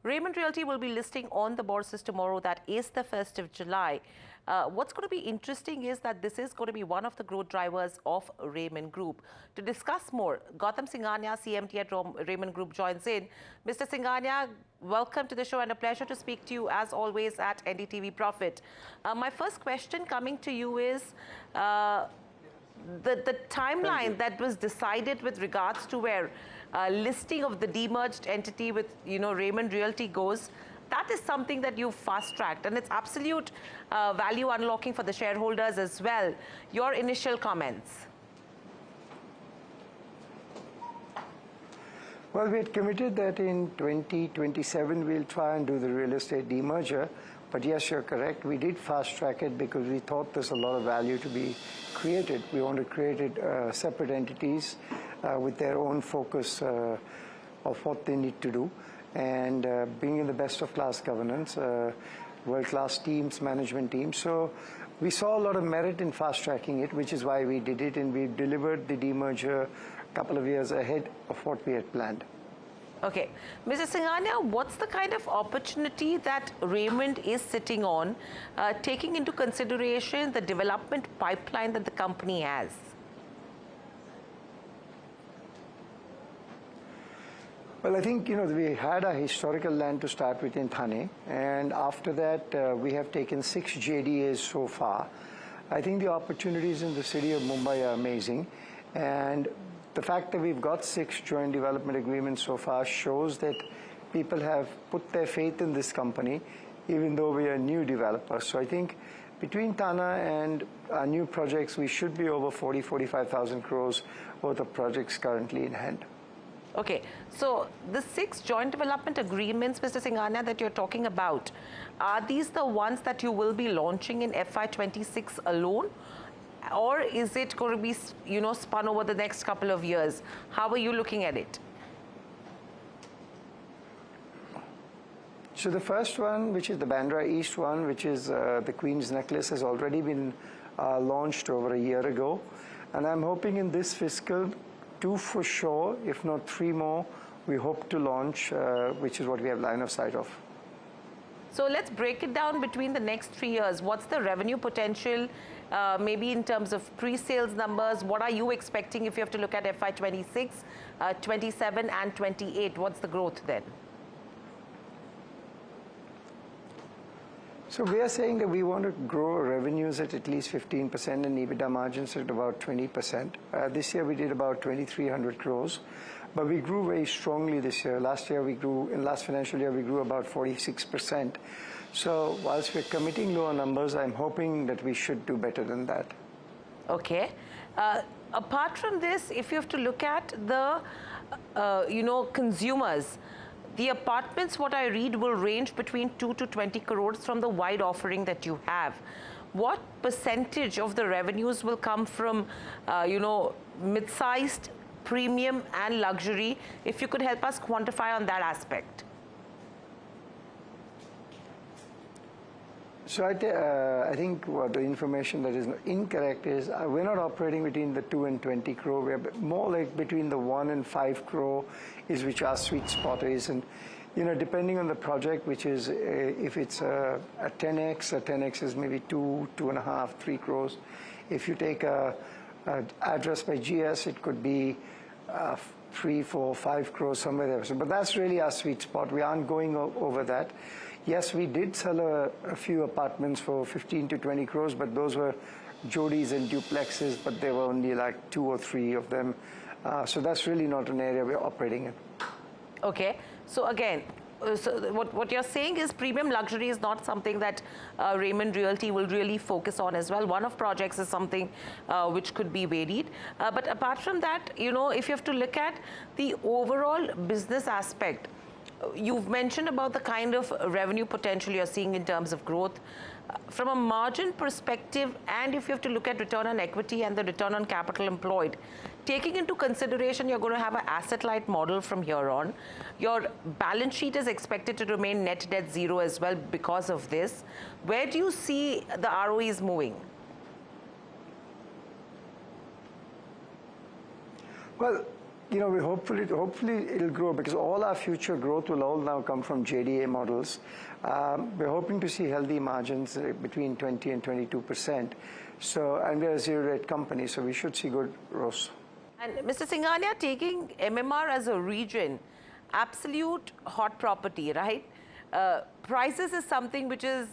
Raymond Realty will be listing on the bourses tomorrow. That is the 1st of July. What's going to be interesting is that this is going to be one of the growth drivers of Raymond Group. To discuss more, Gautam Singhania, CMT at Raymond Group joins in. Mr. Singhania, welcome to the show and a pleasure to speak to you as always at NDTV Profit. My first question coming to you is the timeline that was decided with regards to where listing of the demerged entity with, Raymond Realty goes. That is something that you've fast-tracked, and it's absolute value unlocking for the shareholders as well. Your initial comments? Well, we had committed that in 2027 we'll try and do the real estate demerger. But yes, you're correct. We did fast-track it because we thought there's a lot of value to be created. We want to create it, separate entities with their own focus of what they need to do. And bring in the best of class governance, world-class teams, management teams. So we saw a lot of merit in fast-tracking it, which is why we did it, and we delivered the demerger a couple of years ahead of what we had planned. Okay. Mr. Singhania, what's the kind of opportunity that Raymond is sitting on, taking into consideration the development pipeline that the company has? Well, I think, we had a historical land to start with in Thane, and after that, we have taken 6 JDAs so far. I think the opportunities in the city of Mumbai are amazing, and the fact that we've got 6 joint development agreements so far shows that people have put their faith in this company, even though we are new developers. So I think between Thana and our new projects, we should be over 45,000 crores worth of projects currently in hand. Okay, so the 6 joint development agreements, Mr. Singhania, that you're talking about, are these the ones that you will be launching in FY26 alone? Or is it going to be, spun over the next couple of years? How are you looking at it? So the first one, which is the Bandra East one, which is the Queen's Necklace, has already been launched over a year ago. And I'm hoping in this fiscal, 2 for sure, if not 3 more, we hope to launch, which is what we have line of sight of. So let's break it down between the next 3 years. What's the revenue potential, maybe in terms of pre-sales numbers? What are you expecting if you have to look at FY26, 27 and 28? What's the growth then? So we are saying that we want to grow revenues at least 15% and EBITDA margins at about 20%. This year we did about 2,300 crores, but we grew very strongly this year. Last financial year, we grew about 46%. So whilst we're committing lower numbers, I'm hoping that we should do better than that. Okay. Apart from this, if you have to look at the, consumers, the apartments, what I read, will range between 2 to 20 crores from the wide offering that you have. What percentage of the revenues will come from, mid-sized, premium and luxury? If you could help us quantify on that aspect. So I think what the information that is incorrect is we're not operating between the 2 and 20 crore. We're more like between the 1 and 5 crore is which our sweet spot is. And, depending on the project, which is if it's a 10x is maybe 2, 2.5, 3 crores. If you take a address by GS, it could be 3, 4, 5 crores, somewhere there. So, but that's really our sweet spot. We aren't going over that. Yes, we did sell a few apartments for 15 to 20 crores, but those were jodis and duplexes, but there were only like 2 or 3 of them. So that's really not an area we're operating in. Okay. So again, what you're saying is premium luxury is not something that Raymond Realty will really focus on as well. One of projects is something which could be varied. But apart from that, if you have to look at the overall business aspect, you've mentioned about the kind of revenue potential you're seeing in terms of growth. From a margin perspective, and if you have to look at return on equity and the return on capital employed, taking into consideration you're going to have an asset-light model from here on, your balance sheet is expected to remain net debt zero as well because of this. Where do you see the ROEs moving? Well, we hopefully it'll grow because all our future growth will all now come from JDA models. We're hoping to see healthy margins between 20 and 22%. So, and we're a zero-rate company, so we should see good growth. And Mr. Singhania, taking MMR as a region, absolute hot property, right? Prices is something which is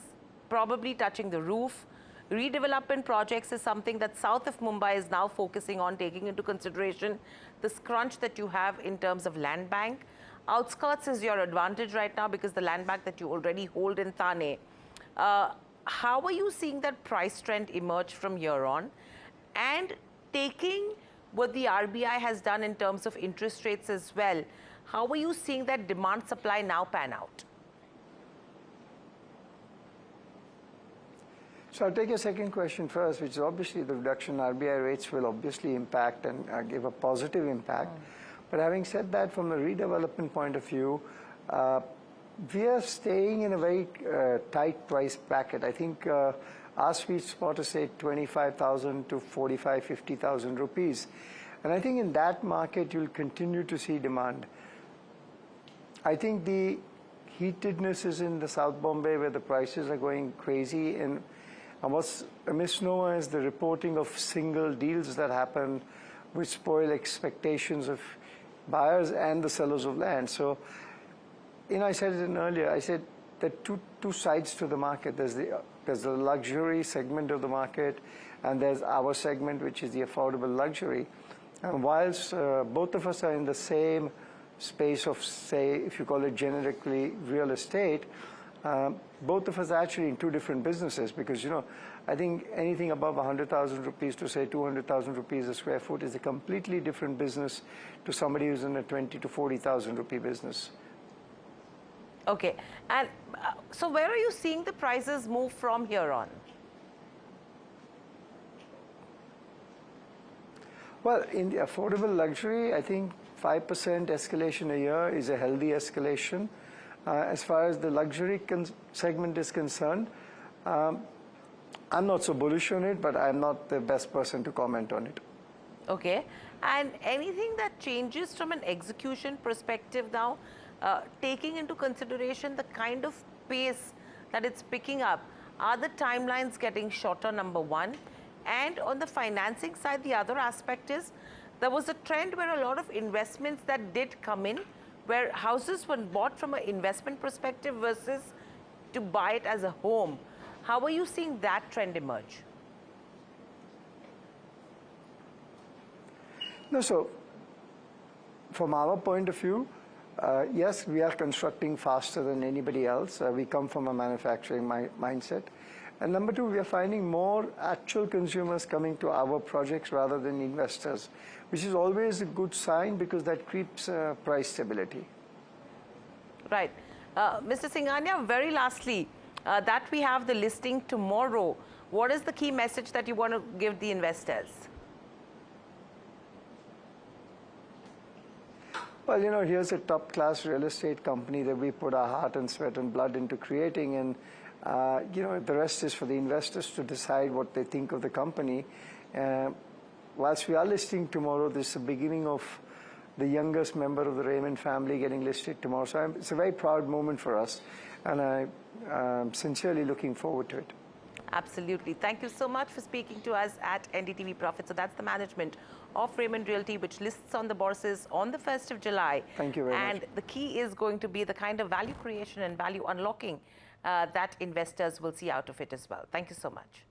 probably touching the roof. Redevelopment projects is something that south of Mumbai is now focusing on, taking into consideration the crunch that you have in terms of land bank. Outskirts is your advantage right now because the land bank that you already hold in Thane. How are you seeing that price trend emerge from here on? And taking what the RBI has done in terms of interest rates as well, how are you seeing that demand supply now pan out? So I'll take your second question first, which is obviously the reduction in RBI rates will obviously impact and give a positive impact. But having said that, from a redevelopment point of view, we are staying in a very tight price bracket. I think our sweet spot is say 25,000 to 45, 50,000 rupees. And I think in that market, you'll continue to see demand. I think the heatedness is in the South Bombay where the prices are going crazy. And what's a misnomer is the reporting of single deals that happen, which spoil expectations of buyers and the sellers of land. So, I said it earlier, I said there are two sides to the market. There's the luxury segment of the market, and there's our segment, which is the affordable luxury. And whilst both of us are in the same space of, say, if you call it generically real estate, both of us are actually in two different businesses because, I think anything above 100,000 rupees to say 200,000 rupees a square foot is a completely different business to somebody who's in a 20 to 40,000 rupee business. Okay. And so where are you seeing the prices move from here on? Well, in the affordable luxury, I think 5% escalation a year is a healthy escalation. As far as the luxury segment is concerned, I'm not so bullish on it, but I'm not the best person to comment on it. Okay. And anything that changes from an execution perspective now, taking into consideration the kind of pace that it's picking up, are the timelines getting shorter, number one? And on the financing side, the other aspect is there was a trend where a lot of investments that did come in, where houses were bought from an investment perspective versus to buy it as a home. How are you seeing that trend emerge? No, so from our point of view, yes, we are constructing faster than anybody else. We come from a manufacturing mindset. And number two, we are finding more actual consumers coming to our projects rather than investors, which is always a good sign because that keeps price stability. Right. Mr. Singhania, very lastly, that we have the listing tomorrow. What is the key message that you want to give the investors? Well, here's a top-class real estate company that we put our heart and sweat and blood into creating, and the rest is for the investors to decide what they think of the company. Whilst we are listing tomorrow, this is the beginning of the youngest member of the Raymond family getting listed tomorrow. So it's a very proud moment for us, and I'm sincerely looking forward to it. Absolutely. Thank you so much for speaking to us at NDTV Profit. So that's the management of Raymond Realty, which lists on the bourses on the 1st of July. Thank you very much. And the key is going to be the kind of value creation and value unlocking that investors will see out of it as well. Thank you so much.